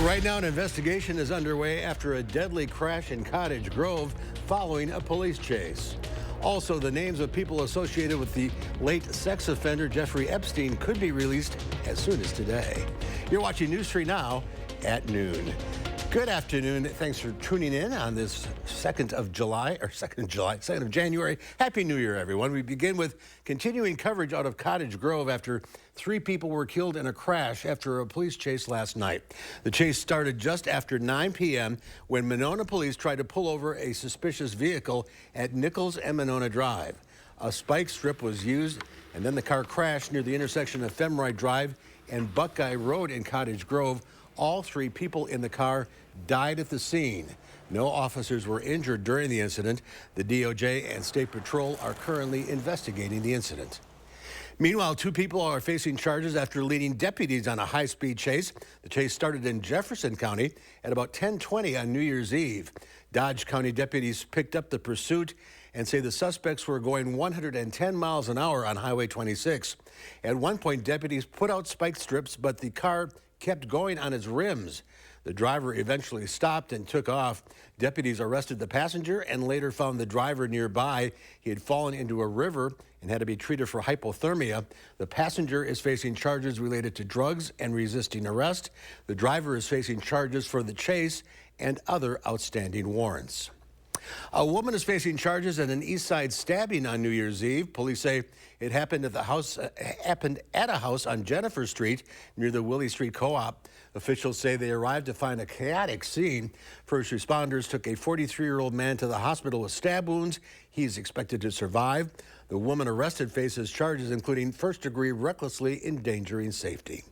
Right now, an investigation is underway after a deadly crash in Cottage Grove following a police chase. Also, the names of people associated with the late sex offender Jeffrey Epstein could be released as soon as today. You're watching News 3 Now at noon. Good afternoon. Thanks for tuning in on this 2nd of January. Happy New Year, everyone. We begin with continuing coverage out of Cottage Grove after 3 people were killed in a crash after a police chase last night. The chase started just after 9 p.m. when Monona police tried to pull over a suspicious vehicle at Nichols and Monona Drive. A spike strip was used, and then the car crashed near the intersection of Femroy Drive and Buckeye Road in Cottage Grove. All 3 people in the car died at the scene. No officers were injured during the incident. The DOJ and State Patrol are currently investigating the incident. Meanwhile, 2 people are facing charges after leading deputies on a high-speed chase. The chase started in Jefferson County at about 10:20 on New Year's Eve. Dodge County deputies picked up the pursuit and say the suspects were going 110 miles an hour on Highway 26. At one point, deputies put out spike strips, but the car kept going on its rims. The driver eventually stopped and took off. Deputies arrested the passenger and later found the driver nearby. He had fallen into a river and had to be treated for hypothermia. The passenger is facing charges related to drugs and resisting arrest. The driver is facing charges for the chase and other outstanding warrants. A woman is facing charges in an East Side stabbing on New Year's Eve. Police say it happened at a house on Jennifer Street near the Willie Street Co-op. Officials say they arrived to find a chaotic scene. First responders took a 43-year-old man to the hospital with stab wounds. He is expected to survive. The woman arrested faces charges including first-degree recklessly endangering safety.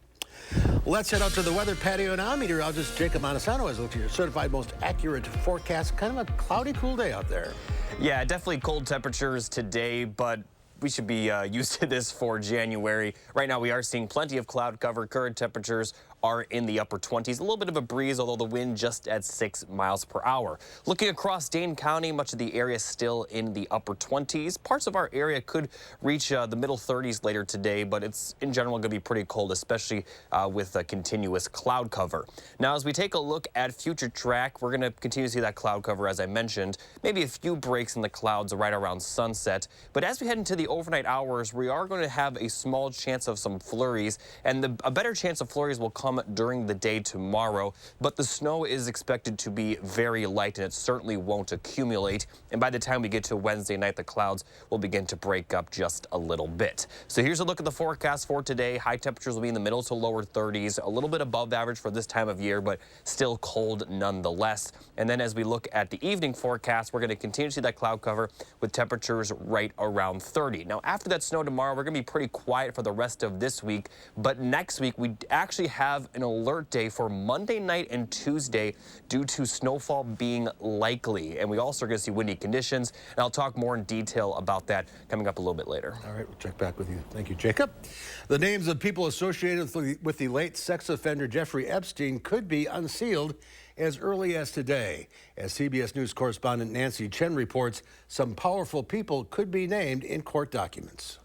Let's head out to the weather patio now. Meteorologist Jacob Madison has looked at your certified most accurate forecast. Kind of a cloudy, cool day out there. Yeah, definitely cold temperatures today, but we should be used to this for January. Right now, we are seeing plenty of cloud cover. Current temperatures are in the upper 20s. A little bit of a breeze, although the wind just at 6 miles per hour. Looking across Dane County, much of the area still in the upper 20s. Parts of our area could reach the middle 30s later today, but it's in general going to be pretty cold, especially with a continuous cloud cover. Now, as we take a look at future track, we're going to continue to see that cloud cover, as I mentioned. Maybe a few breaks in the clouds right around sunset. But as we head into the overnight hours, we are going to have a small chance of some flurries, and a better chance of flurries will come during the day tomorrow, but the snow is expected to be very light and it certainly won't accumulate. And by the time we get to Wednesday night, the clouds will begin to break up just a little bit. So here's a look at the forecast for today. High temperatures will be in the middle to lower 30s, a little bit above average for this time of year, but still cold nonetheless. And then as we look at the evening forecast, we're going to continue to see that cloud cover with temperatures right around 30. Now, after that snow tomorrow, we're going to be pretty quiet for the rest of this week, but next week we actually have an alert day for Monday night and Tuesday due to snowfall being likely. And we also are going to see windy conditions, and I'll talk more in detail about that coming up a little bit later. All right, we'll check back with you. Thank you, Jacob. The names of people associated with the late sex offender Jeffrey Epstein could be unsealed as early as today. As CBS News correspondent Nancy Chen reports, some powerful people could be named in court documents.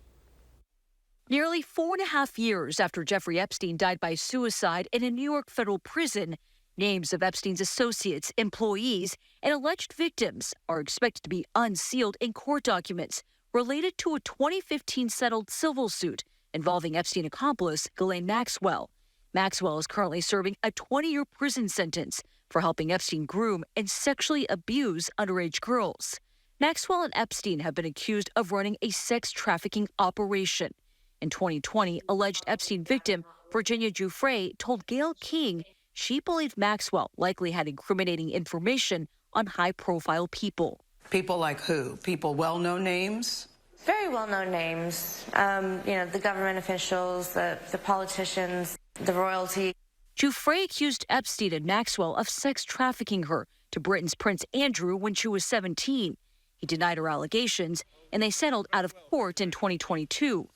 Nearly 4.5 years after Jeffrey Epstein died by suicide in a New York federal prison, names of Epstein's associates, employees, and alleged victims are expected to be unsealed in court documents related to a 2015 settled civil suit involving Epstein accomplice Ghislaine Maxwell. Maxwell is currently serving a 20-year prison sentence for helping Epstein groom and sexually abuse underage girls. Maxwell and Epstein have been accused of running a sex trafficking operation. In 2020, alleged Epstein victim Virginia Giuffre told Gayle King she believed Maxwell likely had incriminating information on high-profile people. People like who? People well-known names? Very well-known names. The government officials, the politicians, the royalty. Giuffre accused Epstein and Maxwell of sex trafficking her to Britain's Prince Andrew when she was 17. He denied her allegations, and they settled out of court in 2022.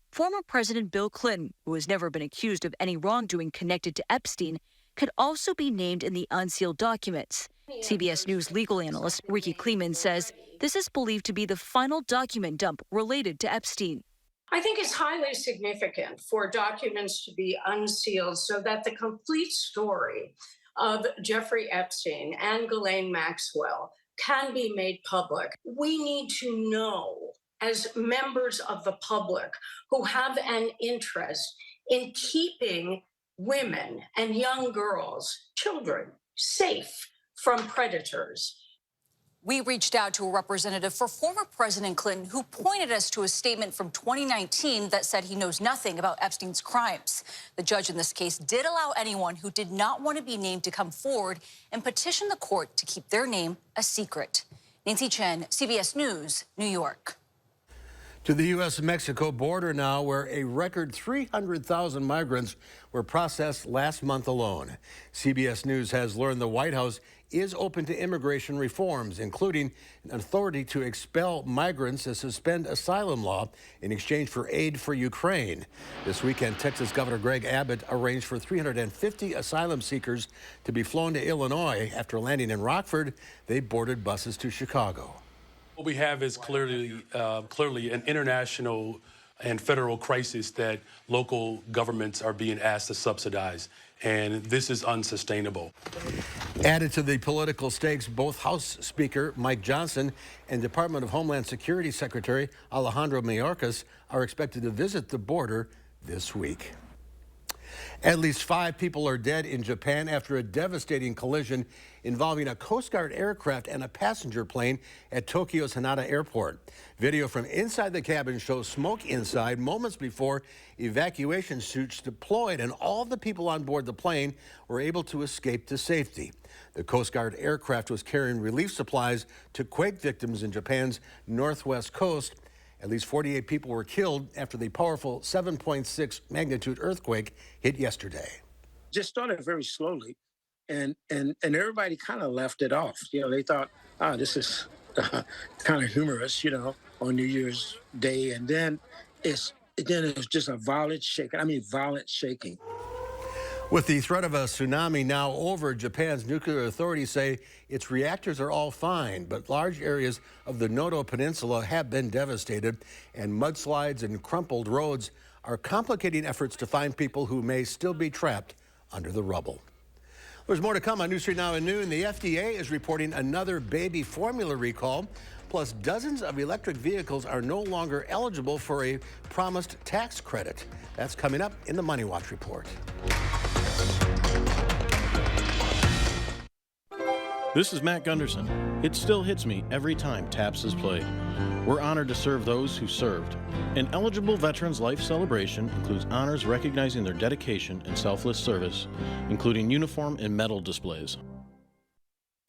Former President Bill Clinton, who has never been accused of any wrongdoing connected to Epstein, could also be named in the unsealed documents. CBS News legal analyst Ricky Kleeman says this is believed to be the final document dump related to Epstein. I think it's highly significant for documents to be unsealed so that the complete story of Jeffrey Epstein and Ghislaine Maxwell can be made public. We need to know, as members of the public who have an interest in keeping women and young girls, children, safe from predators. We reached out to a representative for former President Clinton who pointed us to a statement from 2019 that said he knows nothing about Epstein's crimes. The judge in this case did allow anyone who did not want to be named to come forward and petition the court to keep their name a secret. Nancy Chen, CBS News, New York. To the U.S.-Mexico border now, where a record 300,000 migrants were processed last month alone. CBS News has learned the White House is open to immigration reforms, including an authority to expel migrants and suspend asylum law in exchange for aid for Ukraine. This weekend, Texas Governor Greg Abbott arranged for 350 asylum seekers to be flown to Illinois. After landing in Rockford, they boarded buses to Chicago. What we have is clearly an international and federal crisis that local governments are being asked to subsidize, and this is unsustainable. Added to the political stakes, both House Speaker Mike Johnson and Department of Homeland Security Secretary Alejandro Mayorkas are expected to visit the border this week. At least 5 people are dead in Japan after a devastating collision involving a Coast Guard aircraft and a passenger plane at Tokyo's Haneda Airport. Video from inside the cabin shows smoke inside moments before evacuation suits deployed, and all the people on board the plane were able to escape to safety. The Coast Guard aircraft was carrying relief supplies to quake victims in Japan's northwest coast. At least 48 people were killed after the powerful 7.6 magnitude earthquake hit yesterday. Just started very slowly, and everybody kind of left it off. You know, they thought, this is kind of humorous, you know, on New Year's Day, and then it was just a violent shaking. I mean, violent shaking. With the threat of a tsunami now over, Japan's nuclear authorities say its reactors are all fine, but large areas of the Noto Peninsula have been devastated, and mudslides and crumpled roads are complicating efforts to find people who may still be trapped under the rubble. There's more to come on News 3 Now at noon. The FDA is reporting another baby formula recall, plus dozens of electric vehicles are no longer eligible for a promised tax credit. That's coming up in the Money Watch report. This is Matt Gunderson. It still hits me every time TAPS is played. We're honored to serve those who served. An eligible Veterans Life Celebration includes honors recognizing their dedication and selfless service, including uniform and medal displays.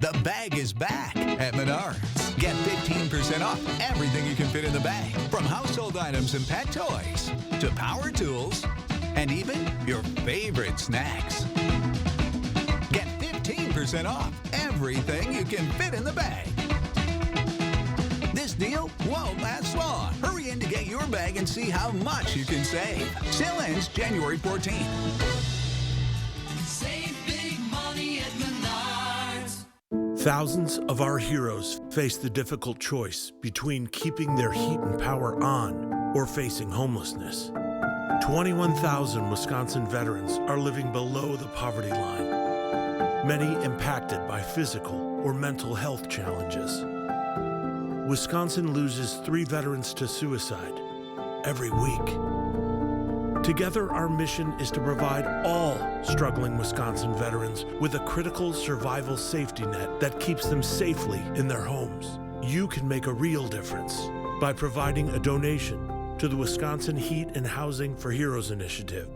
The bag is back at Menards. Get 15% off everything you can fit in the bag, from household items and pet toys to power tools and even your favorite snacks. Get 15% off everything you can fit in the bag. This deal won't last long. Hurry in to get your bag and see how much you can save. Sale ends January 14th. Save big money at Menards. Thousands of our heroes face the difficult choice between keeping their heat and power on or facing homelessness. 21,000 Wisconsin veterans are living below the poverty line, many impacted by physical or mental health challenges. Wisconsin loses 3 veterans to suicide every week. Together, our mission is to provide all struggling Wisconsin veterans with a critical survival safety net that keeps them safely in their homes. You can make a real difference by providing a donation to the Wisconsin Heat and Housing for Heroes initiative,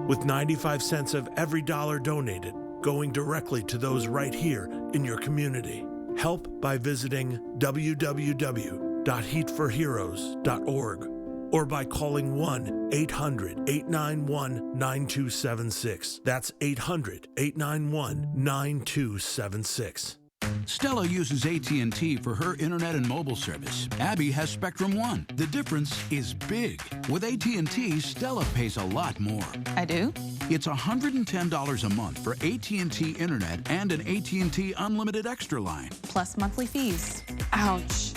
with 95 cents of every dollar donated going directly to those right here in your community. Help by visiting www.heatforheroes.org or by calling 1-800-891-9276. That's 800-891-9276. Stella uses AT&T for her internet and mobile service. Abby has Spectrum One. The difference is big. With AT&T, Stella pays a lot more. I do? It's $110 a month for AT&T internet and an AT&T unlimited extra line. Plus monthly fees. Ouch.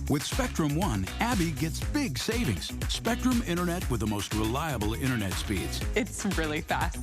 With Spectrum One, Abby gets big savings. Spectrum Internet with the most reliable internet speeds. It's really fast.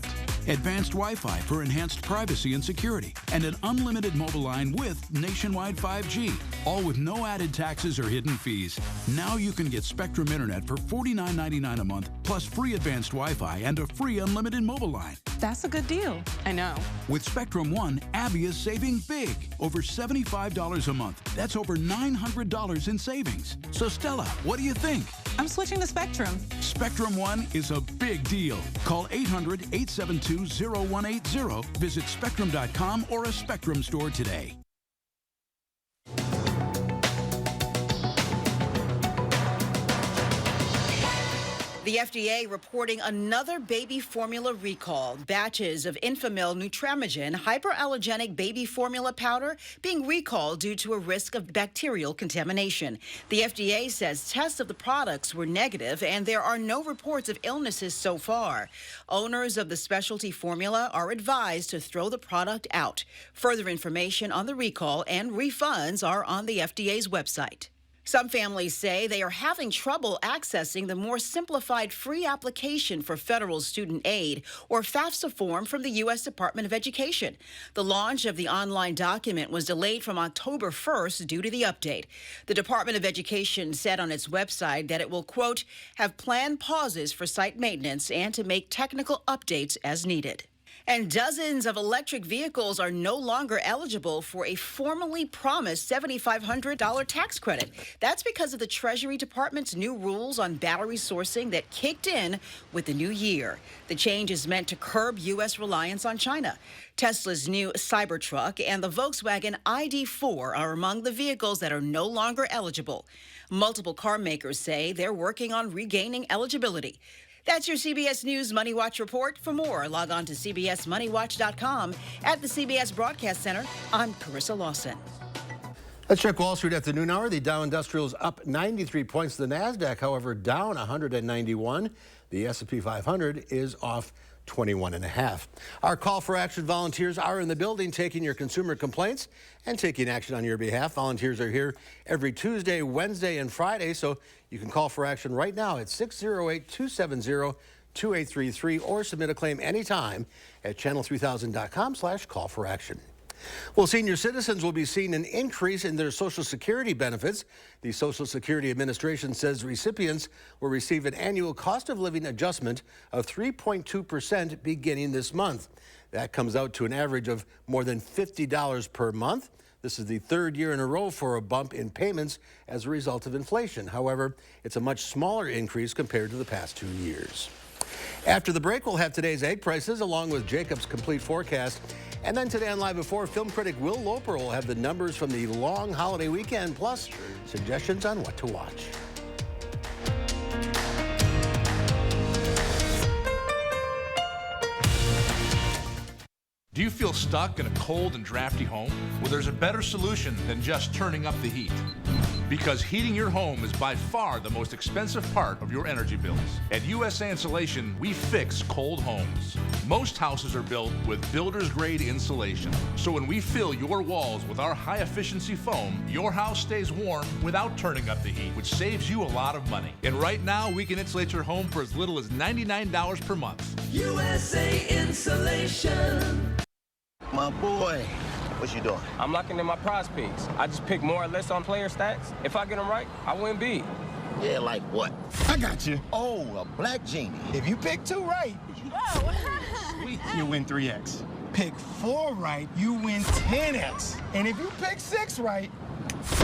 Advanced Wi-Fi for enhanced privacy and security. And an unlimited mobile line with nationwide 5G. All with no added taxes or hidden fees. Now you can get Spectrum Internet for $49.99 a month, plus free advanced Wi-Fi and a free unlimited mobile line. That's a good deal. I know. With Spectrum One, Abby is saving big. Over $75 a month. That's over $900 in savings. So Stella, what do you think? I'm switching to Spectrum. Spectrum One is a big deal. Call 800-872-0180. Visit Spectrum.com or a Spectrum store today. The FDA reporting another baby formula recall. Batches of Enfamil Nutramigen hyperallergenic baby formula powder being recalled due to a risk of bacterial contamination. The FDA says tests of the products were negative and there are no reports of illnesses so far. Owners of the specialty formula are advised to throw the product out. Further information on the recall and refunds are on the FDA's website. Some families say they are having trouble accessing the more simplified free application for federal student aid, or FAFSA form from the U.S. Department of Education. The launch of the online document was delayed from October 1st due to the update. The Department of Education said on its website that it will, quote, have planned pauses for site maintenance and to make technical updates as needed. And dozens of electric vehicles are no longer eligible for a formally promised $7,500 tax credit. That's because of the Treasury Department's new rules on battery sourcing that kicked in with the new year. The change is meant to curb U.S. reliance on China. Tesla's new Cybertruck and the Volkswagen ID.4 are among the vehicles that are no longer eligible. Multiple car makers say they're working on regaining eligibility. That's your CBS News Money Watch report. For more, log on to CBSMoneyWatch.com. At the CBS Broadcast Center, I'm Carissa Lawson. Let's check Wall Street at the noon hour. The Dow Industrial is up 93 points. The NASDAQ, however, down 191. The S&P 500 is off 21.5. Our call for action volunteers are in the building taking your consumer complaints and taking action on your behalf. Volunteers are here every Tuesday, Wednesday, and Friday, so you can call for action right now at 608-270-2833 or submit a claim anytime at channel3000.com/call-for-action. Well, senior citizens will be seeing an increase in their Social Security benefits. The Social Security Administration says recipients will receive an annual cost of living adjustment of 3.2% beginning this month. That comes out to an average of more than $50 per month. This is the third year in a row for a bump in payments as a result of inflation. However, it's a much smaller increase compared to the past 2 years. After the break, we'll have today's egg prices along with Jacob's complete forecast. And then today on Live Before, film critic Will Loper will have the numbers from the long holiday weekend, plus suggestions on what to watch. Do you feel stuck in a cold and drafty home? Well, there's a better solution than just turning up the heat. Because heating your home is by far the most expensive part of your energy bills. At USA Insulation, we fix cold homes. Most houses are built with builder's grade insulation. So when we fill your walls with our high efficiency foam, your house stays warm without turning up the heat, which saves you a lot of money. And right now, we can insulate your home for as little as $99 per month. USA Insulation. My boy, what you doing? I'm locking in my prize picks. I just pick more or less on player stats. If I get them right, I win big. Yeah, like what? I got you. Oh, a black genie. If you pick 2 right, you win 3x. Pick 4 right, you win 10x. And if you pick 6 right,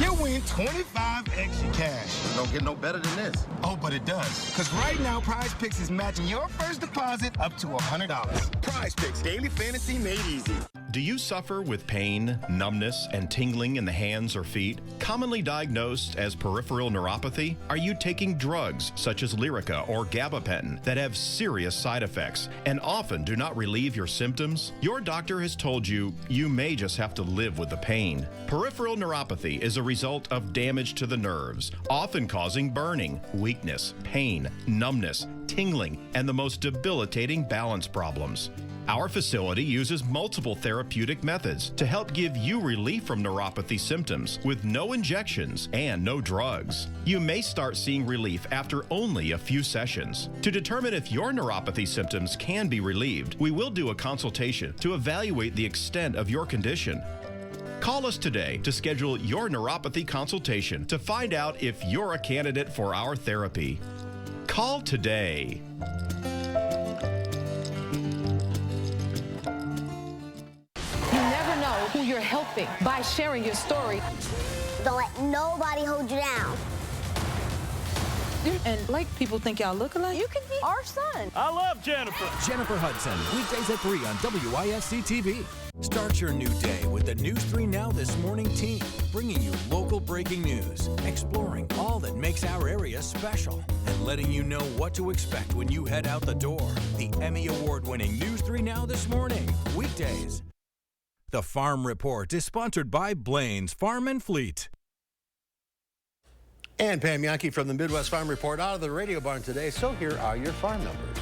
you win 25x your cash. It don't get no better than this. Oh, but it does. Because right now, Prize Picks is matching your first deposit up to $100. Prize Picks, daily fantasy made easy. Do you suffer with pain, numbness, and tingling in the hands or feet? Commonly diagnosed as peripheral neuropathy? Are you taking drugs such as Lyrica or gabapentin that have serious side effects and often do not relieve your symptoms? Your doctor has told you you may just have to live with the pain. Peripheral neuropathy is a result of damage to the nerves, often causing burning, weakness, pain, numbness, tingling, and the most debilitating balance problems. Our facility uses multiple therapeutic methods to help give you relief from neuropathy symptoms with no injections and no drugs. You may start seeing relief after only a few sessions. To determine if your neuropathy symptoms can be relieved, we will do a consultation to evaluate the extent of your condition. Call us today to schedule your neuropathy consultation to find out if you're a candidate for our therapy. Call today. Who you're helping by sharing your story. Don't let nobody hold you down. And like people think y'all look alike, You can be our son. I love Jennifer. Jennifer Hudson, weekdays at 3 on WISC-TV. Start your new day with the News 3 Now This Morning team, bringing you local breaking news, exploring all that makes our area special, and letting you know what to expect when you head out the door. The Emmy Award-winning News 3 Now This Morning, weekdays. The Farm Report is sponsored by Blaine's Farm and Fleet. And Pam Yankee from the Midwest Farm Report out of the radio barn today. So here are your farm numbers.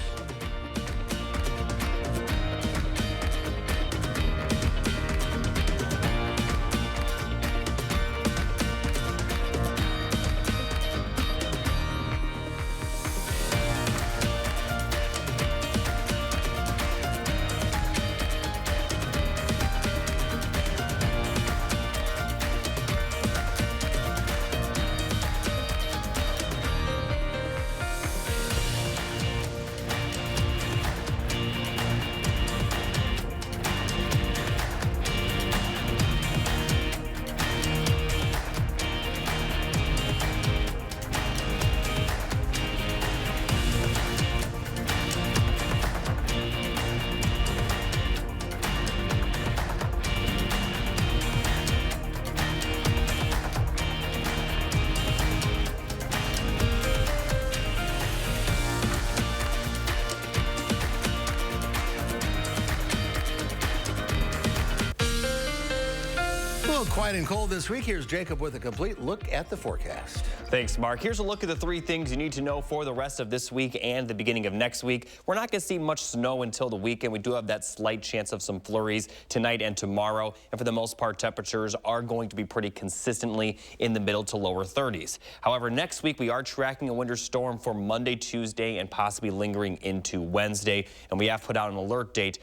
Quiet and cold this week. Here's Jacob with a complete look at the forecast. Thanks, Mark. Here's a look at the 3 things you need to know for the rest of this week and the beginning of next week. We're not going to see much snow until the weekend. We do have that slight chance of some flurries tonight and tomorrow. And for the most part, temperatures are going to be pretty consistently in the middle to lower 30s. However, next week we are tracking a winter storm for Monday, Tuesday, and possibly lingering into Wednesday. And we have put out an alert day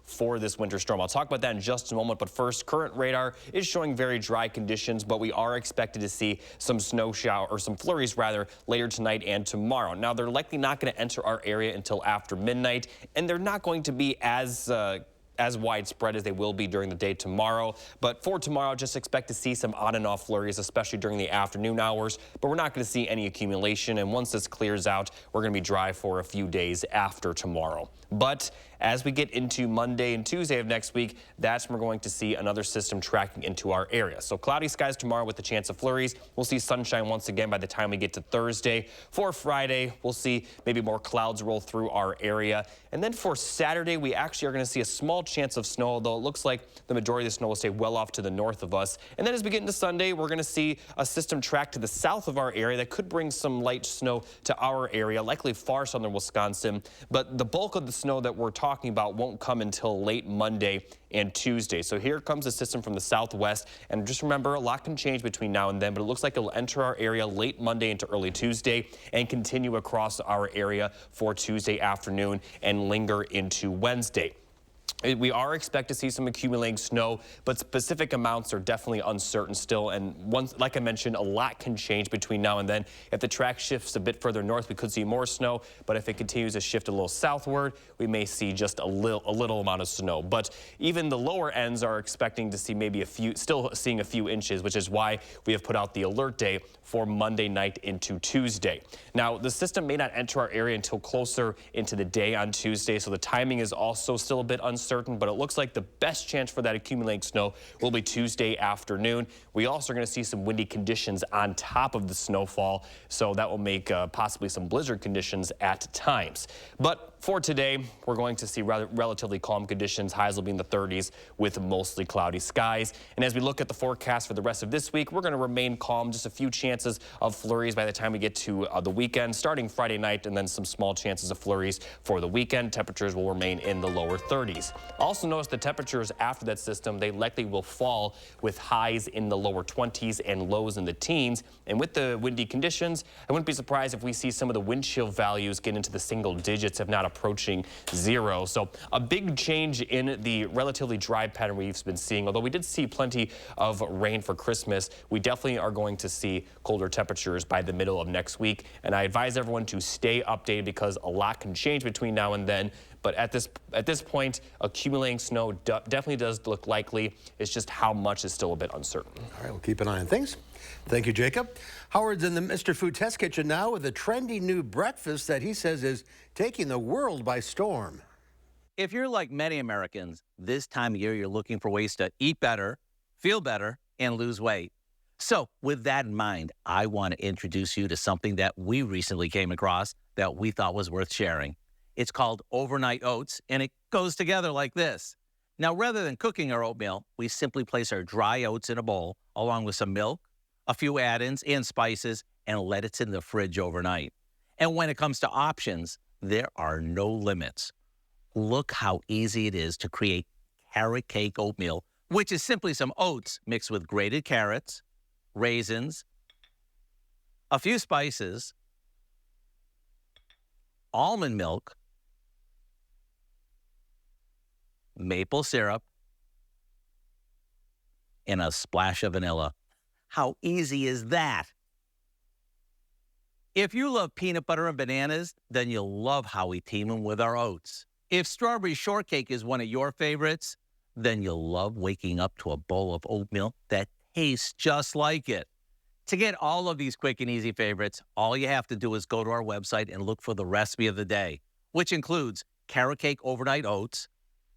for this winter storm. I'll talk about that in just a moment, but first, current radar is showing very dry conditions, but we are expected to see some snow shower, or some flurries rather, later tonight and tomorrow. Now, they're likely not going to enter our area until after midnight, and they're not going to be as widespread as they will be during the day tomorrow. But for tomorrow, just expect to see some on and off flurries, especially during the afternoon hours. But we're not going to see any accumulation. And once this clears out, we're going to be dry for a few days after tomorrow. But as we get into Monday and Tuesday of next week, that's when we're going to see another system tracking into our area. So cloudy skies tomorrow with the chance of flurries. We'll see sunshine once again by the time we get to Thursday. For Friday, we'll see maybe more clouds roll through our area. And then for Saturday, we actually are going to see a small chance of snow, although it looks like the majority of the snow will stay well off to the north of us. And then as we get into Sunday, we're going to see a system track to the south of our area that could bring some light snow to our area, likely far southern Wisconsin. But the bulk of the snow that we're talking about won't come until late Monday and Tuesday. So here comes a system from the southwest. And just remember, a lot can change between now and then, but it looks like it'll enter our area late Monday into early Tuesday and continue across our area for Tuesday afternoon and linger into Wednesday. We are expected to see some accumulating snow, but specific amounts are definitely uncertain still. And once, like I mentioned, a lot can change between now and then. If the track shifts a bit further north, we could see more snow. But if it continues to shift a little southward, we may see just a little amount of snow. But even the lower ends are expecting to see maybe still seeing a few inches, which is why we have put out the alert day for Monday night into Tuesday. Now, the system may not enter our area until closer into the day on Tuesday, so the timing is also still a bit uncertain, but it looks like the best chance for that accumulating snow will be Tuesday afternoon. We also are going to see some windy conditions on top of the snowfall, so that will make possibly some blizzard conditions at times. But for today, we're going to see relatively calm conditions. Highs will be in the 30s with mostly cloudy skies. And as we look at the forecast for the rest of this week, we're going to remain calm. Just a few chances of flurries by the time we get to the weekend, starting Friday night, and then some small chances of flurries for the weekend. Temperatures will remain in the lower 30s. Also notice the temperatures after that system, they likely will fall with highs in the lower 20s and lows in the teens. And with the windy conditions, I wouldn't be surprised if we see some of the wind chill values get into the single digits, if not approaching zero. So a big change in the relatively dry pattern we've been seeing. Although we did see plenty of rain for Christmas, we definitely are going to see colder temperatures by the middle of next week. And I advise everyone to stay updated because a lot can change between now and then. But at this point, accumulating snow definitely does look likely. It's just how much is still a bit uncertain. All right, we'll keep an eye on things. Thank you, Jacob. Howard's in the Mr. Food Test Kitchen now with a trendy new breakfast that he says is taking the world by storm. If you're like many Americans, this time of year you're looking for ways to eat better, feel better, and lose weight. So with that in mind, I want to introduce you to something that we recently came across that we thought was worth sharing. It's called overnight oats, and it goes together like this. Now, rather than cooking our oatmeal, we simply place our dry oats in a bowl along with some milk, a few add-ins and spices, and let it sit in the fridge overnight. And when it comes to options, there are no limits. Look how easy it is to create carrot cake oatmeal, which is simply some oats mixed with grated carrots, raisins, a few spices, almond milk, maple syrup, and a splash of vanilla. How easy is that? If you love peanut butter and bananas, then you'll love how we team them with our oats. If strawberry shortcake is one of your favorites, then you'll love waking up to a bowl of oatmeal that tastes just like it. To get all of these quick and easy favorites, all you have to do is go to our website and look for the recipe of the day, which includes carrot cake overnight oats,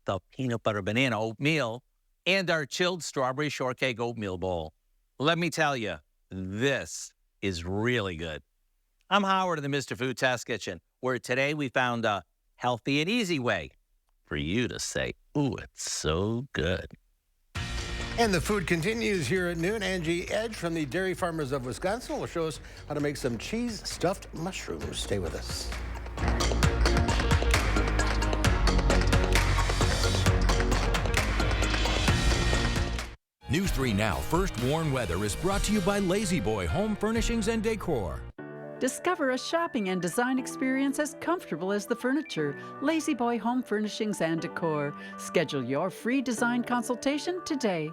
the peanut butter banana oatmeal, and our chilled strawberry shortcake oatmeal bowl. Let me tell you, this is really good. I'm Howard in the Mr. Food Test Kitchen, where today we found a healthy and easy way for you to say, ooh, it's so good. And the food continues here at noon. Angie Edge from the Dairy Farmers of Wisconsin will show us how to make some cheese-stuffed mushrooms. Stay with us. News 3 Now First Warn Weather is brought to you by Lazy Boy Home Furnishings and Decor. Discover a shopping and design experience as comfortable as the furniture. Lazy Boy Home Furnishings and Decor. Schedule your free design consultation today.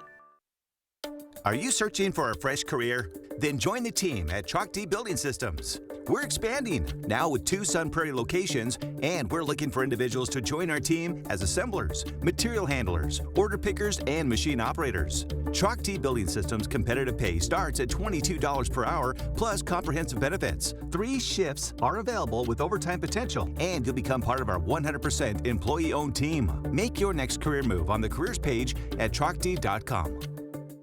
Are you searching for a fresh career? Then join the team at Chalk D Building Systems. We're expanding, now with 2 Sun Prairie locations, and we're looking for individuals to join our team as assemblers, material handlers, order pickers, and machine operators. Chalk D Building Systems competitive pay starts at $22 per hour, plus comprehensive benefits. 3 shifts are available with overtime potential, and you'll become part of our 100% employee-owned team. Make your next career move on the careers page at chalkd.com.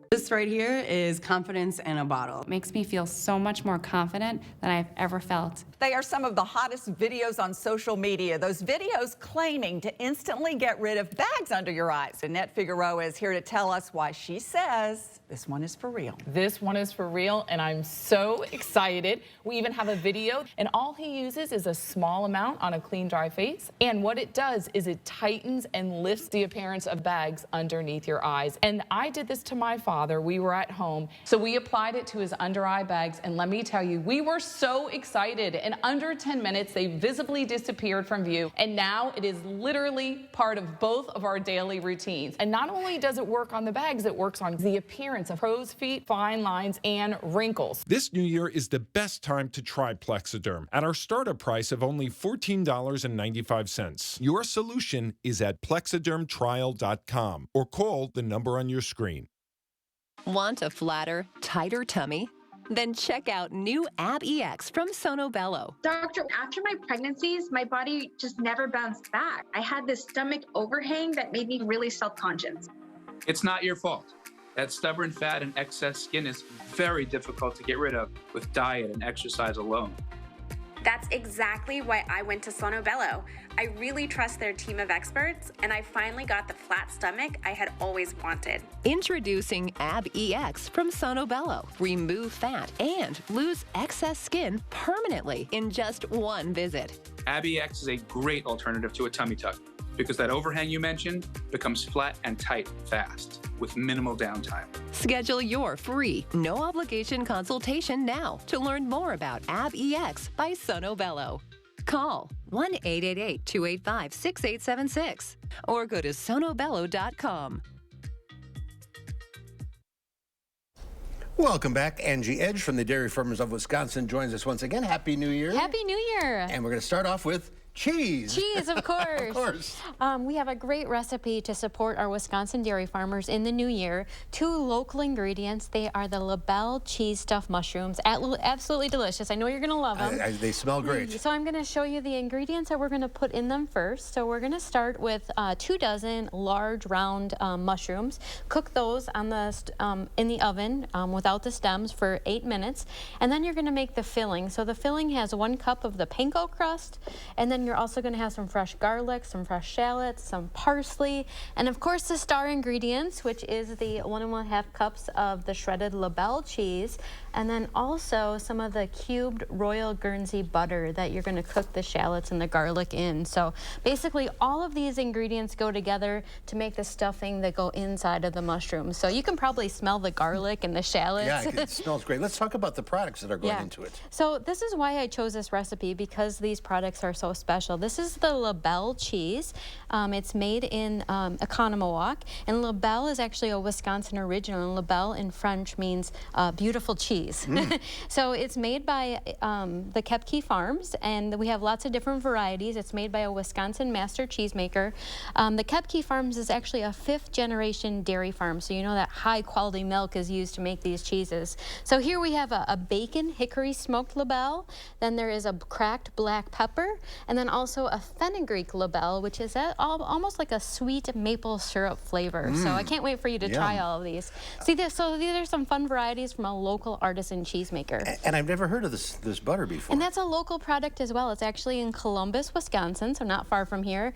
This right here is confidence in a bottle. It makes me feel so much more confident than I've ever felt. They are some of the hottest videos on social media. Those videos claiming to instantly get rid of bags under your eyes. Annette Figueroa is here to tell us why she says this one is for real. This one is for real, and I'm so excited. We even have a video, and all he uses is a small amount on a clean, dry face. And what it does is it tightens and lifts the appearance of bags underneath your eyes. And I did this to my father. We were at home, so we applied it to his under eye bags, and let me tell you, we were so excited. In under 10 minutes, they visibly disappeared from view, and now it is literally part of both of our daily routines. And not only does it work on the bags, it works on the appearance of crow's feet, fine lines, and wrinkles. This new year is the best time to try Plexiderm at our startup price of only $14.95. Your solution is at plexidermtrial.com or call the number on your screen. Want a flatter, tighter tummy? Then check out new Ab EX from Sono Bello. Doctor, after my pregnancies, my body just never bounced back. I had this stomach overhang that made me really self-conscious. It's not your fault. That stubborn fat and excess skin is very difficult to get rid of with diet and exercise alone. That's exactly why I went to Sono Bello. I really trust their team of experts, and I finally got the flat stomach I had always wanted. Introducing AbEX from Sono Bello. Remove fat and lose excess skin permanently in just one visit. AbEX is a great alternative to a tummy tuck because that overhang you mentioned becomes flat and tight fast with minimal downtime. Schedule your free, no-obligation consultation now to learn more about AbEX by Sono Bello. Call 1-888-285-6876 or go to sonobello.com. Welcome back. Angie Edge from the Dairy Farmers of Wisconsin joins us once again. Happy New Year. Happy New Year. And we're going to start off with cheese. Cheese, of course. Of course. We have a great recipe to support our Wisconsin dairy farmers in the new year. 2 local ingredients. They are the LaBelle cheese stuffed mushrooms. Absolutely delicious. I know you're going to love them. They smell great. So I'm going to show you the ingredients that we're going to put in them first. So we're going to start with 2 dozen large round mushrooms. Cook those on the in the oven without the stems for 8 minutes. And then you're going to make the filling. So the filling has 1 cup of the panko crust, and then you're also going to have some fresh garlic, some fresh shallots, some parsley, and of course the star ingredients, which is the 1 1/2 cups of the shredded LaBelle cheese, and then also some of the cubed Royal Guernsey butter that you're going to cook the shallots and the garlic in. So basically all of these ingredients go together to make the stuffing that go inside of the mushrooms. So you can probably smell the garlic and the shallots. Yeah, it smells great. Let's talk about the products that are going into it. So this is why I chose this recipe, because these products are so special. This is the LaBelle cheese. It's made in Economowalk, and LaBelle is actually a Wisconsin original, and LaBelle in French means beautiful cheese. So it's made by the Kepke Farms, and we have lots of different varieties. It's made by a Wisconsin master cheesemaker. The Kepke Farms is actually a 5th generation dairy farm, so you know that high quality milk is used to make these cheeses. So here we have a bacon hickory smoked LaBelle, then there is a cracked black pepper, and then also a fenugreek LaBelle, which is almost like a sweet maple syrup flavor. So I can't wait for you to try all of these. See this? So these are some fun varieties from a local artisan cheesemaker. And I've never heard of this butter before. And that's a local product as well. It's actually in Columbus, Wisconsin, so not far from here.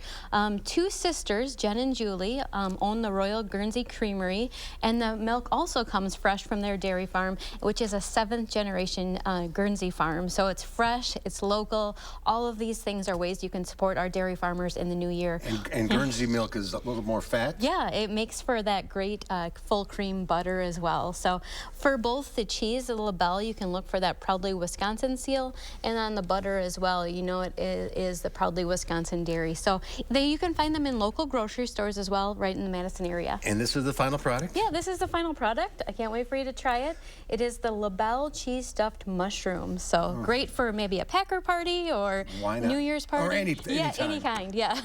2 sisters, Jen and Julie, own the Royal Guernsey Creamery, and the milk also comes fresh from their dairy farm, which is a 7th generation Guernsey farm. So it's fresh, it's local. All of these things are ways you can support our dairy farmers in the new year. And Guernsey milk is a little more fat? Yeah, it makes for that great full cream butter as well. So for both the cheese, the LaBelle, you can look for that Proudly Wisconsin seal, and on the butter as well, you know it is the Proudly Wisconsin dairy. So you can find them in local grocery stores as well, right in the Madison area. And this is the final product? Yeah, this is the final product. I can't wait for you to try it. It is the LaBelle cheese stuffed mushrooms. So great for maybe a Packer party or New Year's party. Or any kind, yeah.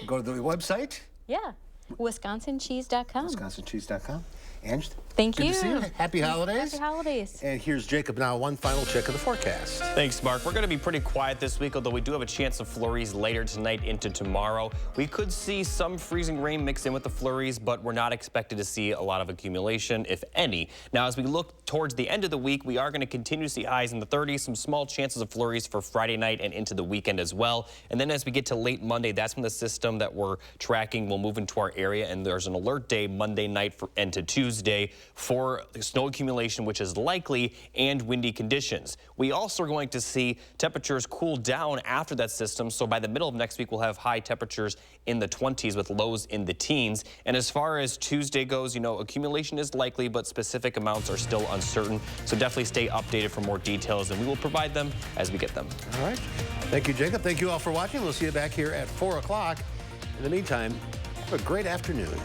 Go to the website? Yeah, wisconsincheese.com. Wisconsincheese.com. Ange, thank you. Good to see you. Happy holidays. Happy holidays. And here's Jacob now, one final check of the forecast. Thanks, Mark. We're going to be pretty quiet this week, although we do have a chance of flurries later tonight into tomorrow. We could see some freezing rain mixed in with the flurries, but we're not expected to see a lot of accumulation, if any. Now, as we look towards the end of the week, we are going to continue to see highs in the 30s, some small chances of flurries for Friday night and into the weekend as well. And then as we get to late Monday, that's when the system that we're tracking will move into our area, and there's an alert day Monday night and to Tuesday for snow accumulation, which is likely, and windy conditions. We also are going to see temperatures cool down after that system, so by the middle of next week, we'll have high temperatures in the 20s with lows in the teens. And as far as Tuesday goes, you know, accumulation is likely, but specific amounts are still uncertain. So definitely stay updated for more details, and we will provide them as we get them. All right. Thank you, Jacob. Thank you all for watching. We'll see you back here at 4 o'clock. In the meantime, have a great afternoon.